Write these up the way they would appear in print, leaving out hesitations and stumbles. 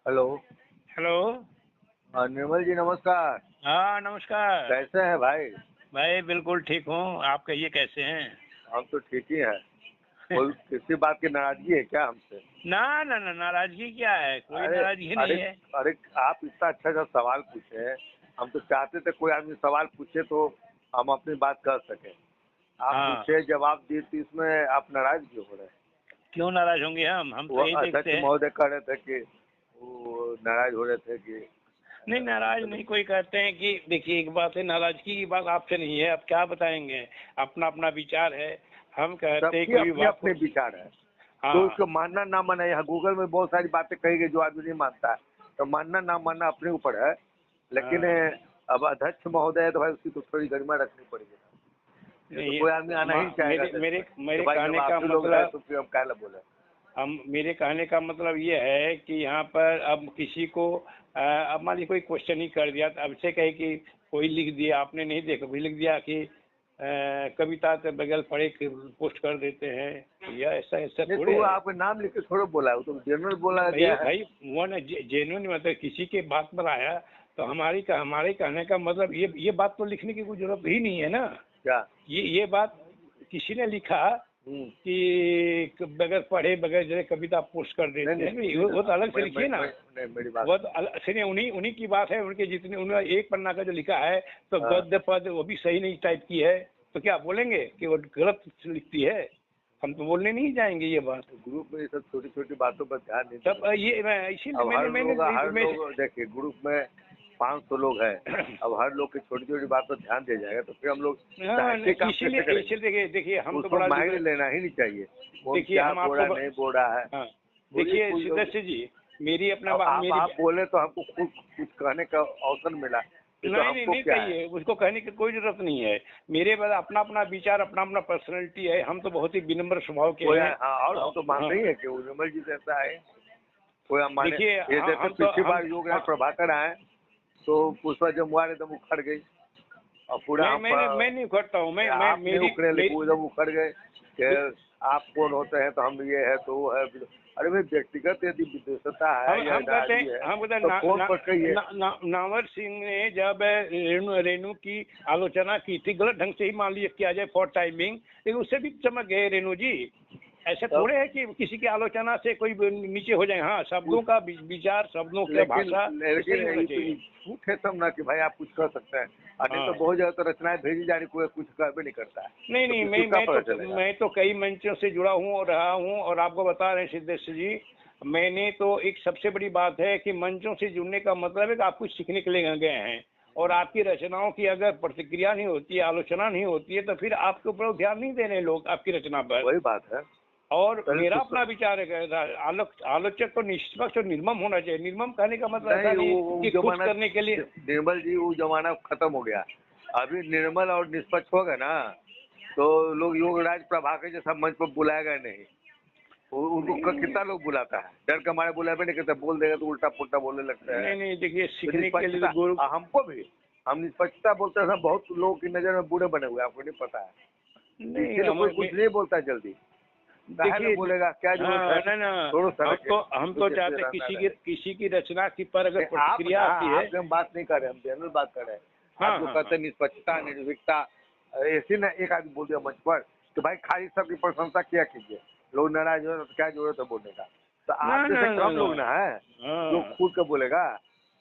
Hello. Hello. हाँ, निर्मल जी नमस्कार। हाँ, नमस्कार। कैसे हैं भाई? भाई बिल्कुल ठीक हूँ, आप कहिए कैसे हैं? हम तो ठीक ही हैं। कोई किसी बात की नाराजगी है क्या हमसे? ना, ना, ना, नाराज़गी क्या है? कोई अरे नाराज़गी अरे नहीं है। अरे, आप इतना अच्छा सवाल पूछे। हम तो चाहते थे कोई आदमी सवाल पूछे तो हम अपनी बात कर सकें। आप हाँ, पूछे, जवाब दिए, तो इसमें आप नाराज क्यों हो रहे हैं? क्यों नाराज़ होंगे हम? हम वो तो यही देखते अध्यक्ष हैं। महोदय कह रहे थे कि वो नाराज हो रहे थे कि नहीं, नाराज़ नहीं, कोई कहते हैं कि देखिए एक बात है, नाराज़गी की बात आपसे नहीं है, अब क्या बताएँगे? अपना-अपना विचार है। हम कहते हैं सबकी कोई अपने बात अपने को। विचार है। तो हाँ, उसको मानना ना मानना, यहाँ गूगल में बहुत सारी बातें कही गई जो आदमी नहीं मानता है। तो मानना ना मानना अपने ऊपर है। लेकिन हाँ। अब अध्यक्ष महोदय है तो भाई उसकी तो थोड़ी गरिमा रखनी पड़ेगी ना। ये तो नहीं, कोई आदमी आना ही नहीं चाहेगा मेरे अध्यक्ष मेरे में कि मेरे भाई जब कहने का आप ही लोग हैं मतलब तो फिर हम काहे ला बोले। हम मेरे कहने का मतलब ये है कि यहाँ पर अब किसी को अब मान लीजिए कोई क्वेश्चन ही कर दिया तो अब से कहे कि कोई लिख दिया, आपने नहीं देखा, कोई लिख दिया कि कविता के बगल पढ़े कि पोस्ट कर देते हैं, या ऐसा ऐसा नहीं तो थोड़े वो है। आपका नाम लिख के थोड़ा बोला है, वो तो जनरल नहीं बोला भाई गया है। भाई, वो ना जेन्युइन मतलब किसी के बात पर आया तो हमारे कहने का मतलब ये बात तो लिखने की कोई जरूरत ही नहीं है ना। क्या? ये बात किसी ने लिखा हम्म। कि बगैर पढ़े बगैर जो है कविता पोस्ट कर नहीं देते नहीं हैं, नहीं नहीं, वो तो अलग से लिखिए ना। नहीं, मेरी बात वो तो सुनो। सुनिए, उन्हीं उन्हीं की बात है, उनके जितने उन्होंने एक पन्ना का जो लिखा है तो हाँ। गद्य पद वो भी सही नहीं टाइप की है, तो क्या बोलेंगे कि वो गलत लिखती है? हम तो बोलने नहीं जाएंगे ये बात। ग्रुप में ये सब छोटी छोटी बातों पर ध्यान नहीं तब देना चाहिए। ये मैं इसीलिए अब मैंने मैंने हर मैं लोग देखिए, ग्रुप में 500 लोग हैं। अब हर लोग की छोटी छोटी बात पर ध्यान दिया जाएगा तो फिर हम लोग हाँ, साहित्य काम कैसे इसीलिए करेंगे? इसीलिए देखिए देखिए हम तो उसको बड़ा मायने लेना ही नहीं चाहिए। कौन देखिए क्या हम बोल आपको रहा है नहीं बोल रहा है। हाँ, बोलिए देखिए कोई। सिद्धेश जी, मेरी अपना अब मेरी आप बोले तो हमको खुद कुछ कहने का अवसर मिला। ये तो नहीं नहीं हमको नहीं क्या है। कहिए, उसको कहने की कोई जरूरत नहीं है। मेरे पास अपना अपना विचार, अपना अपना पर्सनैलिटी है, हम तो बहुत ही विनम्र स्वभाव के कोई हैं। हाँ, और हम तो हाँ, मानते ही है कि वो निर्मल जी से ऐसा है। कोई हम माने। देखिए ये जैसे हम तो पिछली हम बार योगराज प्रभाकर आए तो पुष्पा जमुआर एकदम उखड़ गई। और पूरा हम मैं नहीं करता हूँ, मैं आप नहीं उखड़े लेकिन वो जब उखड़ गए कि आप कौन होते हैं तो हम ये है तो वो है। अरे भाई, व्यक्तिगत यदि विद्वेषता है या हम कहते नाराजगी है हैं, हम कहते हैं तो फोन पर कहिए। नावर सिंह ने जब रेणु की आलोचना की थी, गलत ढंग से ही मान लीजिए किया जाए फॉर टाइमिंग, लेकिन उससे भी चमक गए रेणु जी। ऐसा तब थोड़े है कि किसी की आलोचना से कोई नीचे हो जाए। हाँ, शब्दों उस का विचार, शब्दों का लेकिन भाषा ये लेकिन सही होना ये तो चाहिए। झूठ है तब ना कि भाई आप कुछ कर सकते हैं। और नहीं तो हाँ, बहुत जगह तो रचनाएं भेजी जा रही, कोई कुछ कर भी नहीं करता है। नहीं तो नहीं, किसी को क्या पता चलेगा? मैं तो कई मंचों से जुड़ा हूँ और रहा हूँ, और आपको बता रहे हैं सिद्धेश जी, मैंने तो एक सबसे बड़ी बात है कि मंचों से जुड़ने का मतलब है कि आप कुछ सीखने के लिए गए हैं, और आपकी रचनाओं की अगर प्रतिक्रिया नहीं होती है, आलोचना नहीं होती है, तो फिर आपके ऊपर ध्यान नहीं दे रहे लोग आपकी रचना पर। वही बात है। और चलिए मेरा तो अपना विचार है कि आलोचक को निष्पक्ष और निर्मम होना चाहिए। निर्मम कहने का मतलब ऐसा नहीं, नहीं वो कि खुश जमाना करने के लिए। निर्मल जी, वो जमाना खत्म हो गया। अभी निर्मल और निष्पक्ष होगा ना तो लोग योगराज प्रभाकर जैसा मंच पर बुलाएगा नहीं। उनको नहीं कितना लोग बुलाता है, डर के मारे बुलाए भी नहीं करते, बोल देगा तो उल्टा पुल्टा बोलने लगते हैं। नहीं नहीं, देखिए तो सीखने के लिए निष्पक्षता, तो गुरु। हमको भी, हम निष्पक्षता बोलते हैं, बहुत लोगों की नजर में बुरे बने हुए हैं, आपको नहीं पता है। तो नहीं इसीलिए कोई कुछ नहीं बोलता जल्दी। काहे ना देखिए बोलेगा, क्या जरूरत है। हाँ, ना छोड़ो सा रखे, हम जो तो जैसे चाहते रहना रहे। किसी की रचना की पर अगर नहीं, आप प्रतिक्रिया ना, आती है। आपसे हम बात नहीं कर रहे, हम जनरल बात कर रहे हैं। आप हाँ जो हाँ कहते हाँ हैं निष्पक्षता निर्भीकता, ऐसे ना एक आदमी बोल दिया मंच पर कि भाई खाली सबकी प्रशंसा किया कीजिए, लोग नाराज हो तो क्या जरूरत है बोलने का। तो ना आप ना जैसे ना कम ना लोग ना है जो हाँ खुद का बोलेगा।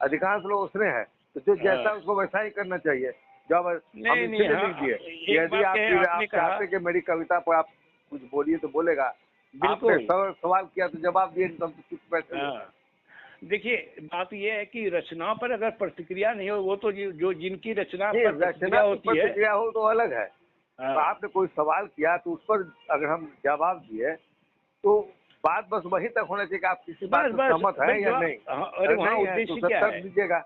अधिकांश लोग उसने है, तो जो जैसा हाँ। उसको वैसा ही करना चाहिए। जब हम नहीं नहीं, इसीलिए लिख हाँ, दिए, एक यदि बात आप कहे आप आपने कहा। चाहते कि मेरी कविता पर आप कुछ बोलिए तो बोलेगा। आपने बिल्कुल। सवाल किया तो जवाब दिए, नहीं तो हम तो चुप बैठे हुए हैं। हाँ, देखिए बात यह है कि रचना पर अगर प्रतिक्रिया नहीं हो, वो तो जो जिनकी रचना नहीं, पर रचना प्रतिक्रिया की होती है। प्रतिक्रिया हो तो अलग है। तो हाँ, आपने कोई सवाल किया तो उस पर अगर हम जवाब दिए तो बात बस वहीं तक होना चाहिए कि आप किसी बात बस से बस सहमत हैं भाई या जवाब, नहीं। हाँ, अरे अगर वहाँ नहीं है तो उद्देश्य उसे क्या तर्क है? दीजिएगा।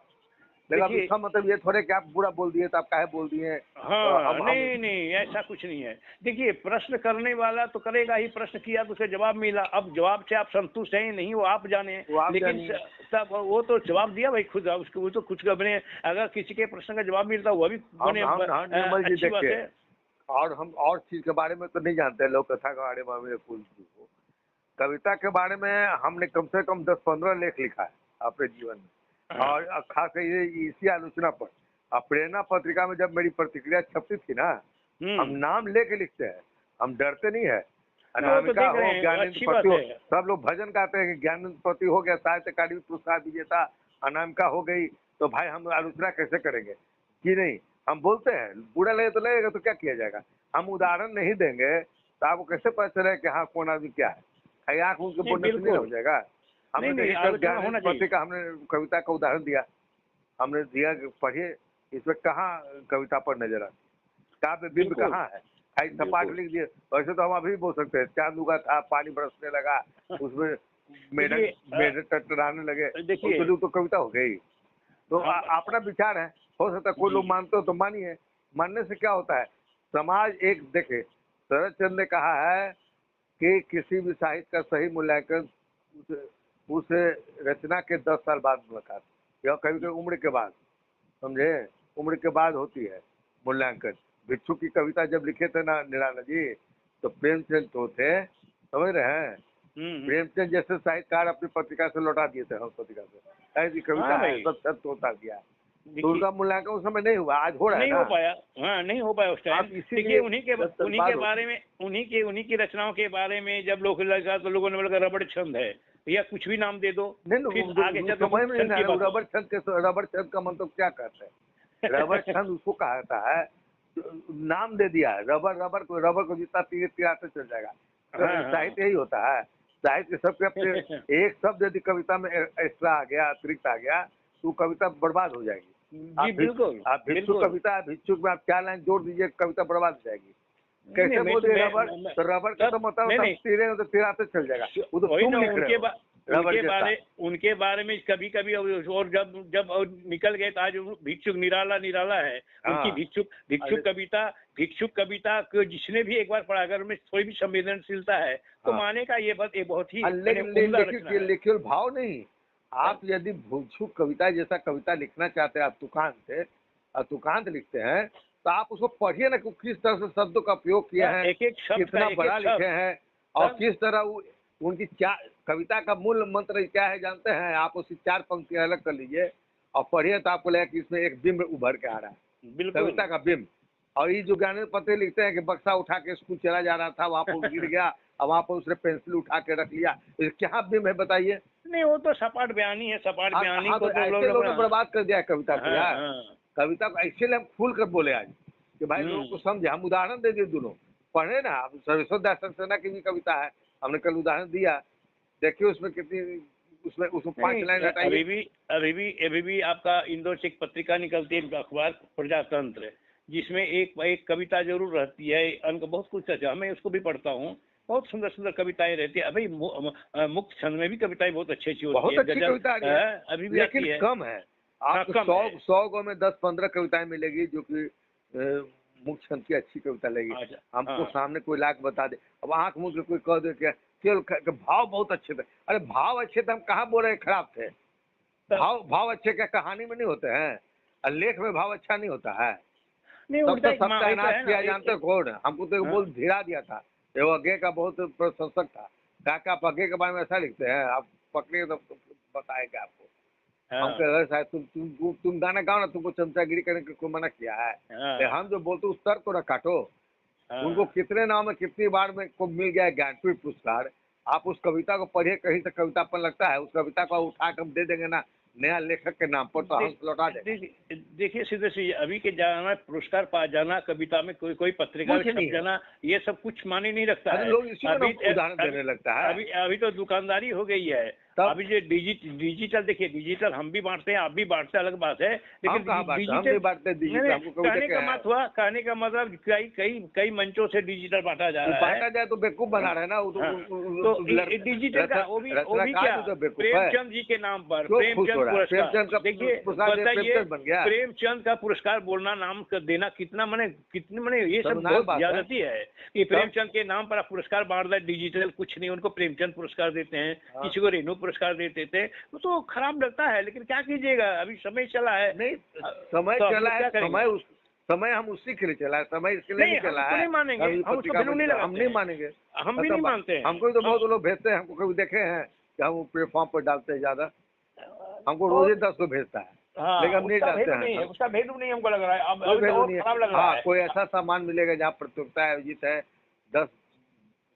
लेकिन अब देखिए इसका मतलब ये थोड़े कि आप बुरा बोल दिए तो आप काहे बोल दिए। हाँ, हम नहीं नहीं, ऐसा कुछ नहीं है। देखिए प्रश्न करने वाला तो करेगा ही, प्रश्न किया तो उसे जवाब मिला, अब जवाब से आप संतुष्ट हैं नहीं वो आप जाने। वो आप लेकिन जानिए। तब वो तो जवाब दिया भाई खुद, उसको वो तो कुछ बने। अगर किसी के प्रश्न का जवाब मिलता वो भी बने हम निर्मल जी अच्छी बात देखिए, है। और हम और चीज के बारे में तो नहीं जानते, लोक कथा के बारे में, हमने कुल कविता के बारे में हमने कम से कम 10-15 लेख लिखा है। अपने जीवन में। और खास कर ये इसी आलोचना पर, अब प्रेरणा पत्रिका में जब मेरी प्रतिक्रिया छपती थी ना, हम नाम लेके लिखते हैं, हम डरते नहीं है। अनामिका हो, ज्ञानेंद्र पति हो, सब लोग भजन गाते हैं कि ज्ञानेंद्र पति हो गया साहित्य अकादमी पुरस्कार विजेता, अनामिका हो गई, तो भाई हम आलोचना कैसे करेंगे कि नहीं, हम बोलते हैं, बुरा लगे तो लगेगा, तो क्या किया जाएगा। हम उदाहरण नहीं देंगे तो आपको कैसे पता चले कि हाँ कौन आदमी क्या है, आँख उनके बोलने से नहीं हो जाएगा। हमने ज्ञानेंद्र पति का हमने कविता का उदाहरण दिया, हमने दिया कि पढ़िए, इसमें कहाँ कविता पर नजर आती, काव्य बिंब कहाँ है, खाली सपाट लिख दिए। वैसे तो हम अभी बोल सकते हैं, चांद उगा था, पानी बरसने लगा, उसमें मेढक टटराने लगे, तो कविता हो गई। तो अपना विचार है, हो सकता है कोई लोग मानते हो तो मानिए, मानने से क्या होता है। समाज एक देखे, शरद चंद्र ने कहा है कि किसी भी साहित्य का सही मूल्यांकन उस रचना के 10 साल बाद मुलाकात, या कभी कभी उम्र के बाद, समझे, उम्र के बाद होती है मूल्यांकन। भिक्षु की कविता जब लिखे थे ना निराला जी, तो प्रेमचंद तो थे, समझ रहे हैं, प्रेमचंद जैसे साहित्यकार अपनी पत्रिका से लौटा दिए थे, हंस पत्रिका से, ऐसी कविता है, सब छत तो उतार दिया। तो उनका मूल्यांकन उस समय नहीं हुआ, आज हो रहा है, नहीं हो पाया, हाँ नहीं हो पाया उस टाइम। देखिए उन्हीं के बारे में, उन्हीं की रचनाओं के बारे में जब लोग लगा तो लोगों ने बोला रबड़ छंद है, या कुछ भी नाम दे दो, फिर आगे चल रबड़ छंद का मतलब क्या कहते हैं, रबड़ छंद उसको कहता है, नाम दे दिया है, रबर को जितना तिराते चल जाएगा। साहित्य यही होता है, साहित्य सबके अपने एक शब्द यदि कविता में एक्स्ट्रा आ गया, अतिरिक्त आ गया, तो कविता बर्बाद हो जाएगी। जी बिल्कुल, आप भिक्षुक कविता, भिक्षुक में आप 4 लाइन जोड़ दीजिए, कविता बर्बाद हो जाएगी। कैसे बोलिए रबर, तो रबर का तो मतलब तिराते चल जाएगा, वो तो तुम लिख रहे हो। उनके बारे में कभी कभी, और जब निकल गए तो आज भिक्षुक निराला है। उनकी भिक्षुक कविता को जिसने भी एक बार पढ़ा, अगर उनमें थोड़ी भी संवेदनशीलता है तो माने का ये बहुत ही लेकिन भाव नहीं। आप यदि भिक्षुक कविता जैसा कविता लिखना चाहते हैं, आप तुकांत लिखते हैं, तो आप उसको पढ़िए ना, किस तरह से शब्दों का उपयोग किया है, कितना बड़ा लिखे हैं, और किस तरह उनकी कविता का मूल मंत्र क्या है जानते हैं। आप उसकी 4 पंक्तियां अलग कर लीजिए और पढ़िए, तो आपको लगेगा कि इसमें एक बिंब उभर के आ रहा है, कविता का बिंब। और ये जो ज्ञानेंद्र पति लिखते हैं कि बक्सा उठा के स्कूल चला जा रहा था, वहाँ पर गिर गया और वहाँ पर उसने पेंसिल उठा के रख लिया, क्या बिंब है बताइए। नहीं, वो तो सपाट बयानी है, सपाट बयानी को तो ऐसे लोगों ने बर्बाद कर दिया है कविता को यार। कविता को इसीलिए हम खुल कर बोले आज कि भाई लोगों को समझे। हम उदाहरण दे दिए, दोनों पढ़े ना, सर्वेश्वर दास सक्सेना की भी कविता है, हमने कल उदाहरण दिया, देखिए उसमें कितनी, उसमें 5 लाइन हटाइए। अभी भी आपका इंदौर से एक पत्रिका निकलती है, अखबार प्रजातंत्र, जिसमें एक कविता जरूर रहती है, अंक बहुत कुछ अच्छा, मैं उसको भी पढ़ता हूँ, बहुत सुंदर सुंदर कविताएं रहती है। अभी मुक्त छंद में भी कविताएं बहुत अच्छी होती है, बहुत अच्छी कविता अभी भी आती है, कम है। आपको 100 गो में 10-15 कविताएं मिलेगी जो कि मुक्त छंद की अच्छी कविता लगेगी। हमको सामने कोई लाख बता दे, अब आंख मुंह के कोई कह दे क्या केवल भाव बहुत अच्छे थे, अरे भाव अच्छे थे, हम कहाँ बोल रहे खराब थे। भाव अच्छे क्या कहानी में नहीं होते हैं, और लेख में भाव अच्छा नहीं होता है। सत्यानाश किया जानते कौन, हमको तो बोल धीरा दिया था, वो अज्ञे का बहुत प्रशंसक था, काका आप अज्ञे के बारे में ऐसा लिखते हैं, आप पकड़े तो बताएगा आपको। हम कह रहे तुम गाना गाओ ना, तुमको चमचागिरी करने को मना किया है। हम जो बोलते उस तर्क को न काटो। उनको कितने नाम में कितनी बार में को मिल गया ज्ञानपीठ पुरस्कार। आप उस कविता को पढ़िए, कहीं से कवितापन लगता है, उस कविता को उठा कर दे देंगे ना नया लेखक के नाम पर, तो हम लौटा देंगे। देखिए सीधे अभी के जाना पुरस्कार पा जाना, कविता में कोई पत्रिका में छप जाना, ये सब कुछ माने नहीं रखता है। लोग इसी में उदाहरण देने लगता है। अभी तो दुकानदारी हो गई है। अभी जो डिजिटल, देखिए डिजिटल हम भी बांटते हैं, आप भी बांटते हैं, अलग बात है, लेकिन कहने का मतलब कई मंचों से डिजिटल बांटा जा रहा है। बांटा जाए तो बेवकूफ बना रहे ना, तो डिजिटल का वो भी क्या, प्रेमचंद जी के नाम पर प्रेमचंद पुरस्कार। देखिए बताइए, प्रेमचंद का पुरस्कार बोलना, नाम देना कितना मने ये सब बहुत ज्यादती है कि प्रेमचंद के नाम पर आप पुरस्कार बांट रहे। डिजिटल कुछ नहीं, उनको प्रेमचंद पुरस्कार देते हैं, किसी को रेणु पुरस्कार देते थे, तो खराब लगता है, लेकिन क्या कीजिएगा, अभी समय चला है। नहीं समय चला है, समय हम उसी के लिए चला है, समय इसके लिए नहीं चला है। नहीं मानेंगे, हम नहीं मानेंगे, हम भी नहीं मानते हैं। हमको तो बहुत लोग भेजते हैं, हमको कभी देखे हैं कि हम प्लेटफॉर्म पर डालते हैं ज्यादा। हमको रोज ही 10 को भेजता है, हाँ, लेकिन हम नहीं उसका डालते वैल्यू नहीं है, हैं। उसका वैल्यू नहीं हमको लग रहा है, अब कोई तो वैल्यू और नहीं है। खराब लग रहा हाँ, है। कोई ऐसा सामान मिलेगा जहाँ प्रतियोगिता आयोजित है, 10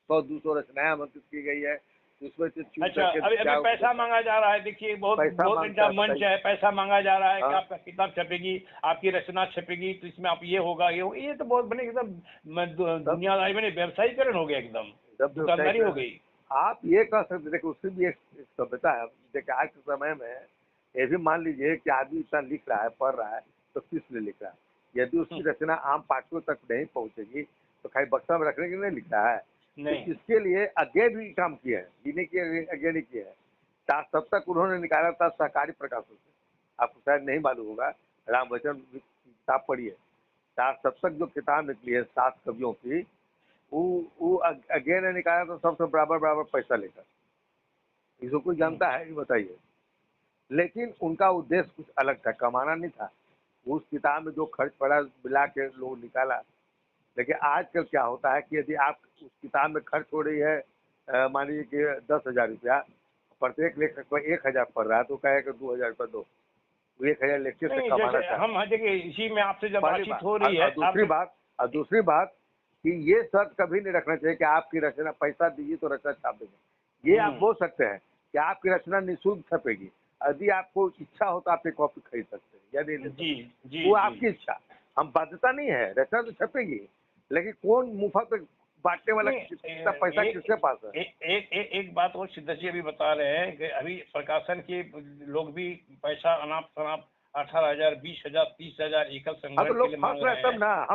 100-200 रचनाएं आमंत्रित की गई है, उसमें से चुन अच्छा, करके अभी क्या पैसा मांगा जा रहा है, देखिए बहुत पैसा बहुत मांगता अच्छा है, मंच बताइए। है, पैसा मांगा जा रहा है कि हाँ। आपका किताब छपेगी, आपकी रचना छपेगी, तो इसमें आप ये होगा, ये होगा, ये तो बहुत बने एकदम दुनियादारी बने, व्यवसायीकरण हो गया एकदम, जब व्यवसाय दुकानदारी हो गई। आप ये कह सकते, देखिए उसकी भी एक सभ्यता है। देखिए आज के समय में ये भी मान लीजिए कि आदमी इतना लिख रहा है, पढ़ रहा है, तो किस लिए लिख रहा है? यदि उसकी रचना आम पाठकों तक नहीं पहुंचेगी तो खाली बक्सा में रखने के लिए नहीं लिख रहा है। तो नहीं, इसके लिए आगे भी काम किए हैं, जीने के आगे नहीं किए हैं। तब तक उन्होंने निकाला था सहकारी प्रकाशन से, आपको शायद नहीं मालूम होगा, राम वचन की किताब पढ़िए। 4 सप्तक जो किताब निकली है 7 कवियों की, वो अगेन ने निकाला तो सबसे बराबर बराबर पैसा लेकर। इसको कोई जानता है, ये बताइए। लेकिन उनका उद्देश्य कुछ अलग था, कमाना नहीं था। उस किताब में जो खर्च पड़ा मिला के लोग निकाला। लेकिन आजकल क्या होता है कि यदि आप उस किताब में खर्च हो रही है, मान लीजिए कि 10,000 रुपया, प्रत्येक लेखक को 1,000 पड़ रहा है, तो कहेगा 2,000 रुपया दो। वो 1,000 लेखक से नहीं, कमाना जैसे चाहता है। हम देखिए इसी में आपसे जब पहली बातचीत बात। हो रही है, और दूसरी बात कि ये शर्त कभी नहीं रखना चाहिए कि आपकी रचना पैसा दीजिए तो रचना छाप देंगे। ये आप बोल सकते हैं कि आपकी रचना निःशुल्क छपेगी। यदि आपको इच्छा हो तो आप एक कॉपी खरीद सकते हैं या नहीं ले सकते, जी जी वो जी, आपकी इच्छा। हम बाध्यता नहीं है, रचना तो छपेगी, लेकिन कौन मुफ्त बांटने वाला, नहीं, कितना पैसा किसके पास है? एक बात और सिद्ध जी अभी बता रहे हैं कि अभी प्रकाशन के लोग भी पैसा अनाप शनाप 18,000, 20,000, 30,000 एकल हाँ, तो संग्रहण के लोग लिए फंस मांग रहे रहे हैं हैं। तब ना।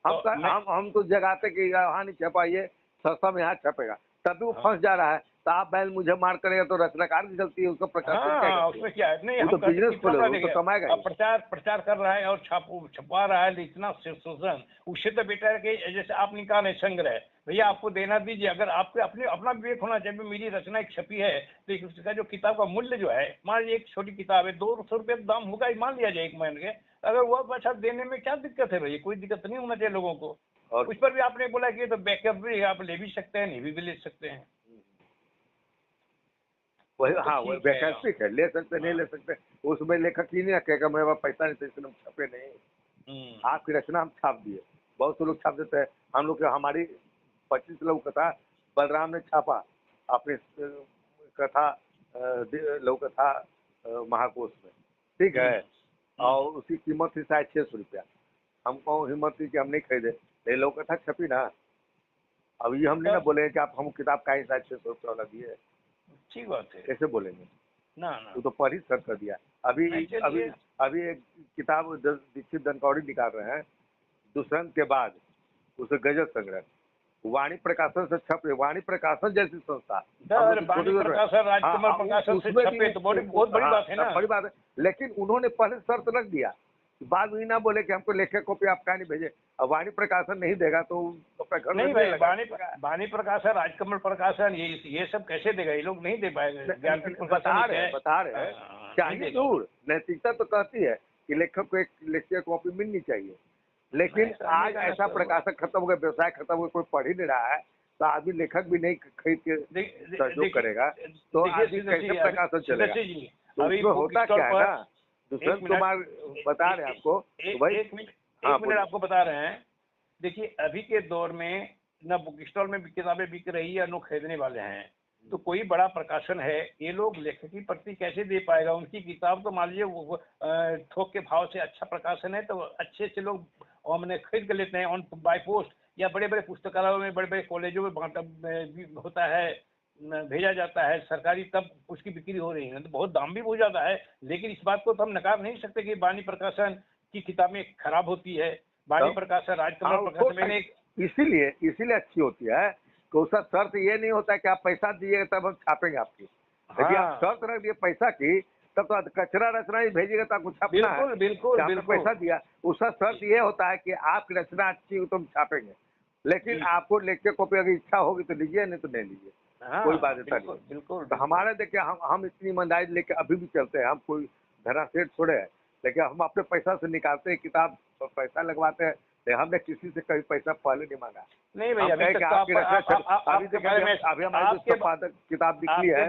तो मैं हम तो जगाते कि यहाँ नहीं छपाइए, सस्ता में यहाँ छपेगा, तभी वो हाँ फंस जा रहा है। तो आप बैल मुझे मार करेगा तो रचनाकार की गलती है, उसका प्रकाशन क्या हाँ, गलती है? उसमें क्या है, नहीं वो हम तो कहते बिजनेस कितना खोलेगा, बड़ा वो तो देखिए, कमाएगा अब ही। प्रचार कर रहा है और छपवा रहा है, इतना शोषण, उससे तो बेटर है कि जैसे आप निकाल रहे संग्रह, भैया आपको देना दीजिए, अगर आपके अपने अपना विवेक होना चाहिए, मेरी रचना एक छपी है तो उसका जो किताब का मूल्य जो है, मान लीजिए एक छोटी किताब है 200 रुपये दाम होगा ही, मान लिया जाए एक महीने के, अगर वो पैसा देने में क्या दिक्कत है भैया? कोई दिक्कत नहीं होना चाहिए लोगों को। और उस पर भी आपने बोला कि ये तो बैकअप भी आप ले भी सकते हैं, नहीं भी ले सकते हैं, वही, वो तो हाँ, वही ठीक है। वैकल्पिक है, ले सकते नहीं हाँ, ले सकते। उसमें लेखक ही नहीं रखेगा मेरे पास पैसा नहीं तो इसलिए हम छपे नहीं। आपकी रचना हम छाप दिए, बहुत से लोग छाप देते हैं। हम लोग हमारी 25 लघु कथा बलराम ने छापा अपने कथा, लघु कथा महाकोश में, ठीक है। और उसकी कीमत थी शायद 600 रुपया। हमको हिम्मत थी कि हम नहीं खरीदे, लेकिन लघु कथा छपी ना। अब ये हम नहीं ना बोले कि आप हम किताब का ही शायद 600 रुपया वाला दिए, अच्छी बात है। कैसे बोलेंगे? ना ना, वो तो पर ही सर्च कर दिया। अभी नहीं अभी चलिए, अभी एक किताब दीक्षित दनकौड़ी निकाल रहे हैं, दुष्यंत के बाद, उसे गजल संग्रह वाणी प्रकाशन से छप रही। वाणी प्रकाशन जैसी संस्था, हम लोग सर तो बानी छोटी प्रकाशन, राजकमल हाँ, प्रकाशन से उसमें छपे तो बहुत बड़ी बात है ना। बड़ी बात है। लेकिन उन्होंने पहले शर्त रख दिया, बाद में ना बोले कि हमको लेखक कॉपी आप कहा नहीं भेजे। अब वाणी प्रकाशन नहीं देगा तो अपना घर में नहीं भाई, लगा बानी प्रकाशन, राजकमल प्रकाशन, ये सब कैसे देगा? ये लोग नहीं दे पाएंगे। ज्ञानपीठ बता प्रकाशन रहे हैं नहीं चाहिए देगा। जरूर। नैतिकता तो कहती है कि लेखक को एक लेखक कॉपी मिलनी चाहिए, लेकिन नहीं सर, आज नहीं ऐसा करना प्रकाशक खत्म हो गया, व्यवसाय खत्म हो गया, कोई पढ़ ही नहीं रहा है, तो आदमी लेखक भी नहीं खरीद के सहयोग करेगा तो आदमी कैसे प्रकाशन चलेगा? जी, तो अभी उसमें बुक होता स्टॉल क्या है पर ना, दुष्यंत कुमार बता रहे हैं आपको तो भाई। एक मिनट, हाँ, एक मिनट बोलिए। आपको बता रहे हैं। देखिए अभी के दौर में न बुक स्टॉल में भी किताबें बिक रही है, न खरीदने वाले हैं, तो कोई बड़ा प्रकाशन है, ये लोग लेखक की प्रति कैसे दे पाएगा? उनकी किताब तो मान लीजिए वो थोक के भाव से अच्छा प्रकाशन है तो अच्छे से लोग मैंने खरीद कर लेते हैं ऑन बाय पोस्ट, या बड़े बड़े पुस्तकालयों में, बड़े बड़े कॉलेजों में बांटा होता है, भेजा जाता है सरकारी, तब उसकी बिक्री हो रही है, तो बहुत दाम भी हो जाता है। लेकिन इस बात को तो हम नकार नहीं सकते कि बानी प्रकाशन की किताबें खराब होती है। बानी प्रकाशन, राजकमल प्रकाशन, मैंने इसीलिए इसीलिए अच्छी होती है कि उसका शर्त ये नहीं होता कि आप पैसा दीजिएगा तब हम छापेंगे आपकी। यदि आप शर्त रख दिए पैसा की, तब तो कचरा रचना ही भेजिएगा तो आपको छापना है। बिल्कुल बिल्कुल आपने बिल्कुल पैसा दिया, उसका शर्त ये होता है कि आपकी रचना अच्छी हो तो हम छापेंगे। लेकिन आपको लेके कॉपी अगर इच्छा होगी तो लीजिए, नहीं तो नहीं लीजिए, कोई बाध्यता नहीं। बिल्कुल। तो हमारे देखिए हम इतनी ईमानदारी लेके अभी भी चलते हैं, हम कोई धरा सेठ छोड़े हैं, लेकिन हम अपने पैसा से निकालते हैं किताब, पैसा लगवाते हैं, लेकिन हमने किसी से कभी पैसा पहले नहीं मांगा। नहीं भाई, हम अभी कहे तक कि तो आपकी रक्षा आपके बारे में अभी हमारी जो संपादक किताब निकली है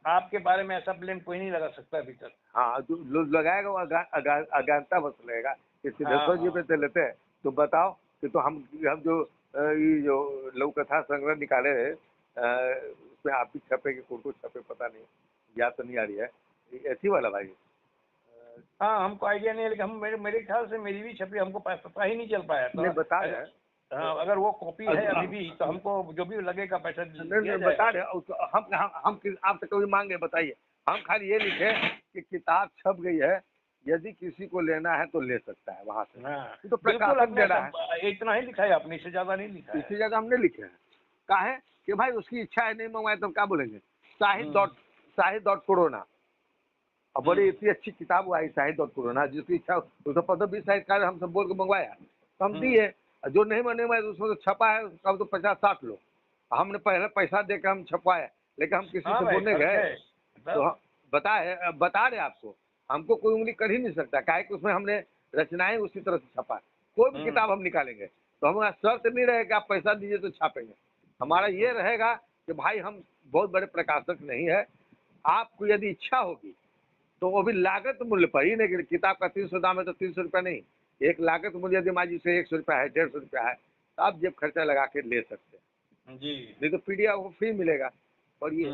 आपके बारे में ऐसा ब्लेम कोई नहीं लगा सकता अभी तक। हाँ, जो लगाएगा वो अज्ञानता बस लगेगा। सिद्धेश्वर जी पे तो लेते हैं, तो बताओ कि तो हम जो ये जो लघु कथा संग्रह निकाले है उसमें आप भी छपे कि कौन छपे पता नहीं, याद तो नहीं आ रही है, ऐसी वाला भाई। हाँ, हमको आइडिया नहीं है, लेकिन हम मेरे ख्याल से मेरी भी छपी, हमको पता ही नहीं चल पाया। नहीं बता रहे हैं। हाँ, अगर वो कॉपी है अभी भी तो हमको जो भी लगेगा पैसा नहीं बता रहे हम आपसे कभी मांगे बताइए। हम खाली ये लिखे कि किताब छप गई है, यदि किसी को लेना है तो ले सकता है वहां से। हाँ, तो प्रकाशक देना है, इतना ही लिखा है आपने, इससे ज्यादा नहीं लिखा है। इससे ज्यादा हमने लिखे हैं। काहे कि भाई उसकी इच्छा है, नहीं मंगवाए तो क्या बोलेंगे। शाहिद.कोरोना, अब बड़ी इतनी अच्छी किताब आई शाहिद.कोरोना, जिसकी इच्छा उसको 15-20 साहित्यकार हमसे बोल के मंगवाया तो हम दिए। जो नहीं मंगवाए उसमें तो छपा है, कब तो 50-60 लोग हमने पहले पैसा देकर हम छपवाए, लेकिन हम किसी से बोलने गए तो बता रहे आपको, हमको कोई उंगली कर ही नहीं सकता। काहे कि उसमें हमने रचनाएं उसी तरह से छपा। कोई भी किताब हम निकालेंगे तो हमारा शर्त नहीं रहेगा कि आप पैसा दीजिए तो छापेंगे। हमारा ये रहेगा कि भाई हम बहुत बड़े प्रकाशक नहीं है, आपको यदि इच्छा होगी तो वो भी लागत मूल्य पर ही, नहीं कि किताब का 300 दाम है तो 300 रुपया नहीं, एक लागत मूल्य यदि मान लीजिए 100 रुपया है, 150 रुपया है, तो आप जेब खर्चा लगा के ले सकते हैं जी। नहीं तो पीडीएफ वो फ्री मिलेगा। पढ़िए।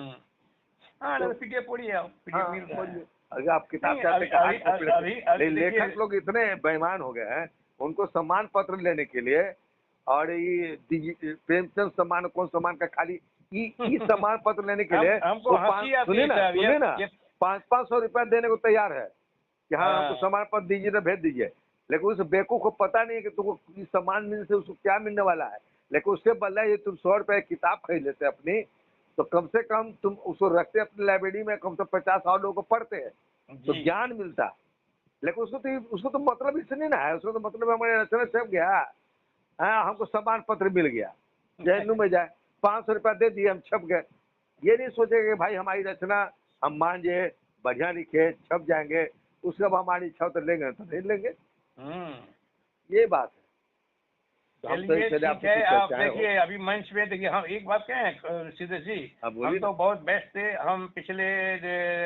पीडीएफ पढ़िए, अगर आप किताब चाहते, लेखक लोग इतने बेईमान हो गए हैं, उनको सम्मान पत्र लेने के लिए और ये प्रेमचंद सम्मान कौन सम्मान का खाली सम्मान पत्र लेने के लिए सुनिए ना 500 रुपया देने को तैयार है कि हाँ हमको सम्मान पत्र दीजिए तो भेज दीजिए, लेकिन उस बेवकूफ को पता नहीं है कि तुमको सम्मान मिलने से उसको क्या मिलने वाला है। लेकिन उससे बदला ये तुम 100 रुपये किताब खरीद लेते अपनी, तो कम से कम तुम उसको रखते अपनी लाइब्रेरी में, कम से 50 और लोगों को पढ़ते हैं तो ज्ञान मिलता। लेकिन उसको तो मतलब इससे नहीं ना है, उसको तो मतलब हमारे रचना छप गया, हाँ हमको सम्मान पत्र मिल गया, जैनू में जाए 500 रुपया दे दिए हम छप गए। ये नहीं सोचेंगे भाई हमारी रचना हम मान जाए बढ़िया लिखे छप जाएंगे, उसके बाद हमारी इच्छा तो लेंगे तो नहीं लेंगे। ये बात है। चलिए ठीक है, आप देखिए अभी मंच पे देखिए, हम एक बात कहें सीधे जी, हम तो बहुत बेस्ट थे। हम पिछले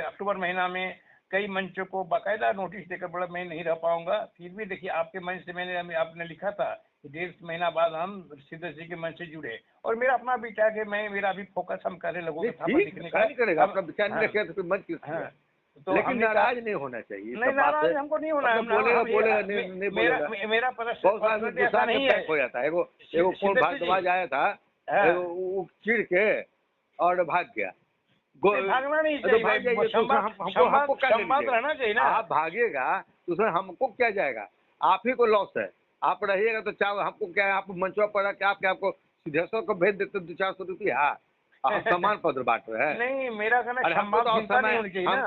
अक्टूबर महीना में कई मंचों को बाकायदा नोटिस देकर बोला मैं नहीं रह पाऊंगा, फिर भी देखिए आपके मंच से आपने लिखा था कि 1.5 महीना बाद हम सिद्धेश जी के मंच से जुड़े, और मेरा अपना विचार है कि मेरा अभी फोकस हम करने लगोगे लिखने का। अपना विचार नहीं रखे तो मंच किस, तो लेकिन नाराज नहीं होना चाहिए। नहीं, नाराज हमको नहीं होना है। बोलेगा नहीं बोलेगा। मेरा बहुत ऐसा नहीं है, हो जाता है। एगो कौन भारद्वाज आया था, वो चिढ़ के और भाग गया। भागना नहीं चाहिए, संवाद रहना चाहिए ना। आप भागेगा तो उसमें हमको क्या जाएगा, आप ही को लॉस है। आप रहिएगा तो चाहे हमको क्या है, आप मंचवा पड़ा क्या आपको सिद्धेश्वर को भेज देते 200-400 रुपया, सम्मान पत्र बांट रहे हैं। नहीं, मेरा कहना हमको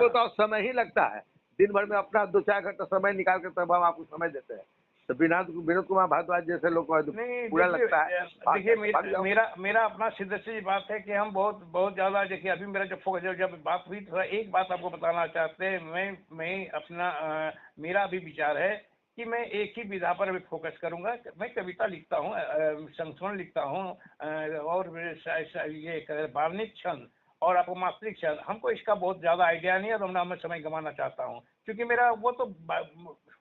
तो समय ही लगता है, दिन भर में अपना 2-4 घंटा समय निकाल कर तब हम आपको समय देते हैं। तो विनोद कुमार भारद्वाज जैसे लोग को पूरा लगता है। देखिए मेरा अपना सिद्धेश जी बात है कि हम बहुत ज्यादा देखिए अभी मेरा जब फोकस जब बात हुई थोड़ा एक बात आपको बताना चाहते हैं, मैं अपना मेरा अभी विचार है कि मैं एक ही विधा पर अभी फोकस करूंगा। मैं कविता लिखता हूँ, संस्मरण लिखता हूँ, और ये वार्णिक छंद और आपको मात्रिक छंद, हमको इसका बहुत ज्यादा आइडिया नहीं है, तो मैं समय गंवाना चाहता हूँ क्योंकि मेरा वो तो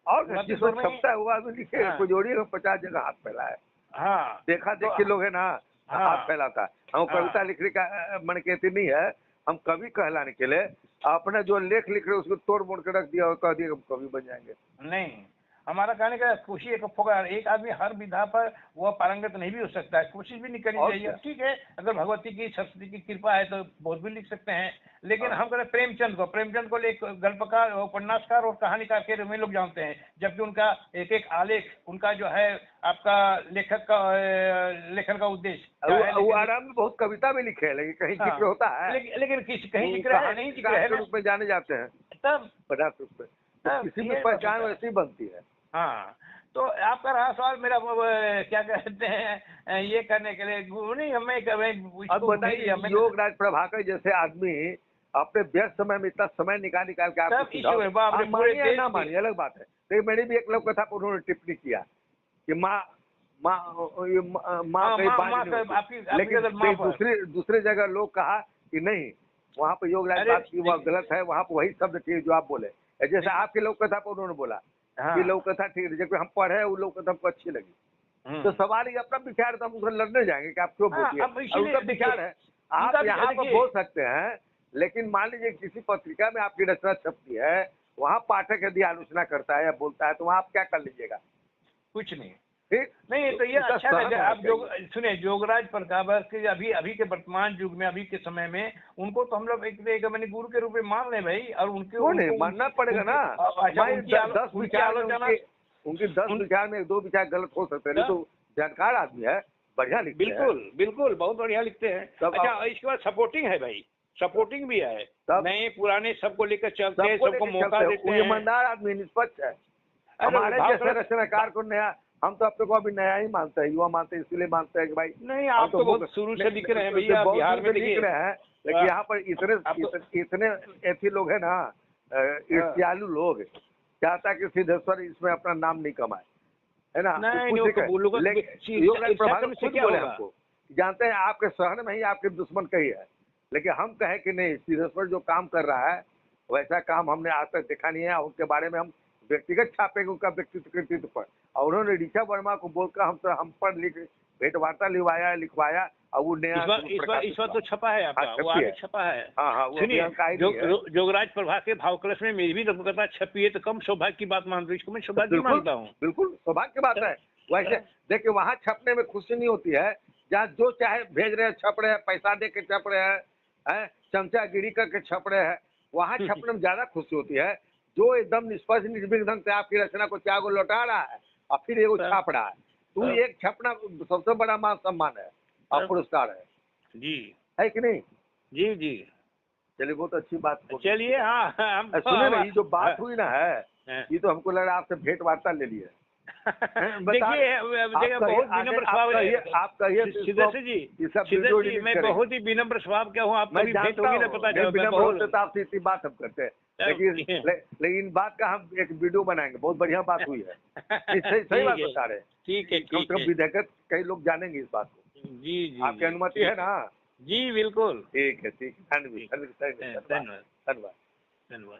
और छपता हुआ भी लिखे को जोड़िए 50 जगह हाथ फैलाए। हाँ, देखा देखी लोग है ना, हाथ फैलाता है। हम कविता लिखने का मन कहती नहीं है, हम कवि कहलाने के लिए अपने जो लेख लिख रहे उसको तोड़ मोड़ के रख दिया और कह दिया हम कवि बन जाएंगे। नहीं, हमारा कहने का कोशिश एक आदमी हर विधा पर वो पारंगत नहीं भी हो सकता है, कोशिश भी नहीं करनी चाहिए। ठीक है, अगर भगवती की सरस्वती की कृपा है तो बहुत भी लिख सकते हैं, लेकिन हम करें प्रेमचंद को एक गल्पकार, उपन्यासकार और कहानीकार के रूप में लोग जानते हैं, जबकि उनका एक एक आलेख, उनका जो है आपका लेखन का उद्देश्य वो आराम में बहुत कविता भी लिखे है, लेकिन कहीं जिक्र होता है, लेकिन कहीं जिक्र है नहीं, जिक्र है रूप में जाने जाते हैं तब 50 रुपये, किसी में पहचान वैसी बनती है। हाँ, तो आपका रहा सवाल मेरा क्या कहते हैं ये करने के लिए नहीं हमें अब बताइए, योगराज प्रभाकर जैसे आदमी अपने व्यस्त समय में इतना समय निकाल के आपको मानिए ना मानिए अलग बात है, लेकिन मैंने भी एक लोक कथा पर उन्होंने टिप्पणी किया कि माँ माँ कहीं बात नहीं होती। लेकिन दूसरी जगह लोग कहा कि नहीं, वहाँ पर योगराज बात की वह गलत है, वहाँ पर वही शब्द ठीक जो आप बोले। जैसे आपके लोक कथा पर उन्होंने बोला कि लोक कथा ठीक है, जब हम पढ़े वो लोक कथा हमको अच्छी लगी। तो सवाल ये अपना विचार था, हम उसको लड़ने जाएंगे कि आप क्यों बोलिए, उनका विचार है। आप यहाँ पर बोल सकते हैं, लेकिन मान लीजिए किसी पत्रिका में आपकी रचना छपती है, वहाँ पाठक यदि आलोचना करता है या बोलता है तो वहाँ आप क्या कर लीजिएगा? कुछ नहीं। ठीक नहीं, तो ये अच्छा लगा। आप सुने जोगराज प्रकाबर के अभी के वर्तमान युग में, अभी के समय में उनको तो हम लोग एक मैंने गुरु के रूप में मान रहे भाई, और उनके मानना पड़ेगा ना। उनकी 10 विचार में 2 विचार गलत हो सकते हैं, तो जानकार आदमी है, बढ़िया लिखते हैं। बिल्कुल बिल्कुल, बहुत बढ़िया लिखते हैं। अच्छा, इसके बाद सपोर्टिंग है भाई, सपोर्टिंग भी है, नए पुराने सबको लेकर चलते हैं, सबको मौका देते हैं। ईमानदार आदमी, निष्पक्ष है। हमारे जैसे रचनाकार को नया, हम तो अपने को अभी नया ही मानते हैं, युवा मानते हैं, इसलिए मानते हैं कि भाई नहीं, आप तो बहुत शुरू से लिख रहे हैं भैया, बिहार में लिख रहे हैं। लेकिन यहाँ पर इतने ऐसे लोग हैं ना, ईर्ष्यालु लोग, चाहता कि सिद्धेश्वर इसमें अपना नाम नहीं कमाए, है ना। हमको जानते हैं आपके शहर में ही आपके दुश्मन कही है, लेकिन हम कहें कि नहीं, सिद्धेश्वर जो काम कर रहा है वैसा काम हमने आज तक देखा नहीं है। उनके बारे में हम व्यक्तिगत छापेंगे उनका व्यक्तित्व कृतित्व पर, और उन्होंने ऋचा वर्मा को बोलकर हम पर भेंट वार्ता लिखवाया, और वो नया इस बार तो छपा है आपका, वो आगे छपा है। सुनिए, जोगराज प्रभा के भाव कलश में मेरी भी लघुकथा छपी है, तो कम सौभाग्य की बात मान रही, इसको मैं सौभाग्य मानता हूँ। बिल्कुल सौभाग्य की बात है। वैसे देखिए, वहाँ छपने में खुशी नहीं होती है, जहाँ जो चाहे भेज रहे हैं, छप रहे हैं, पैसा दे के छप रहे हैं, चमचागिरी करके छप रहे हैं, वहाँ छपने में ज्यादा खुशी होती है। जो एकदम निष्पक्ष निर्भीक ढंग से आपकी रचना को 4 गो लौटा रहा है और फिर एगो छाप रहा है, तो एक छपना सबसे बड़ा मान सम्मान है और पुरस्कार है जी, है कि नहीं? जी जी, चलिए, बहुत अच्छी बात। चलिए, हाँ, सुने ना, ये जो बात हुई ना है, ये तो हमको लगा आपसे भेंट वार्ता ले लिए। देखिए, बहुत विनम्र स्वभाव है आपका, सिद्धेश्वर जी, मैं बहुत ही विनम्र स्वभाव का हूँ, आप कभी भेंट होगी ना पता चलता। आपसे इतनी बात हम करते हैं, लेकिन बात का हम एक वीडियो बनाएंगे, बहुत बढ़िया बात हुई है। सही बात बता रहे हैं। ठीक है, कम से कम विधायक कई लोग जानेंगे इस बात को। जी, आपकी अनुमति है ना? जी बिल्कुल, ठीक है, धन्यवाद। धन्यवाद।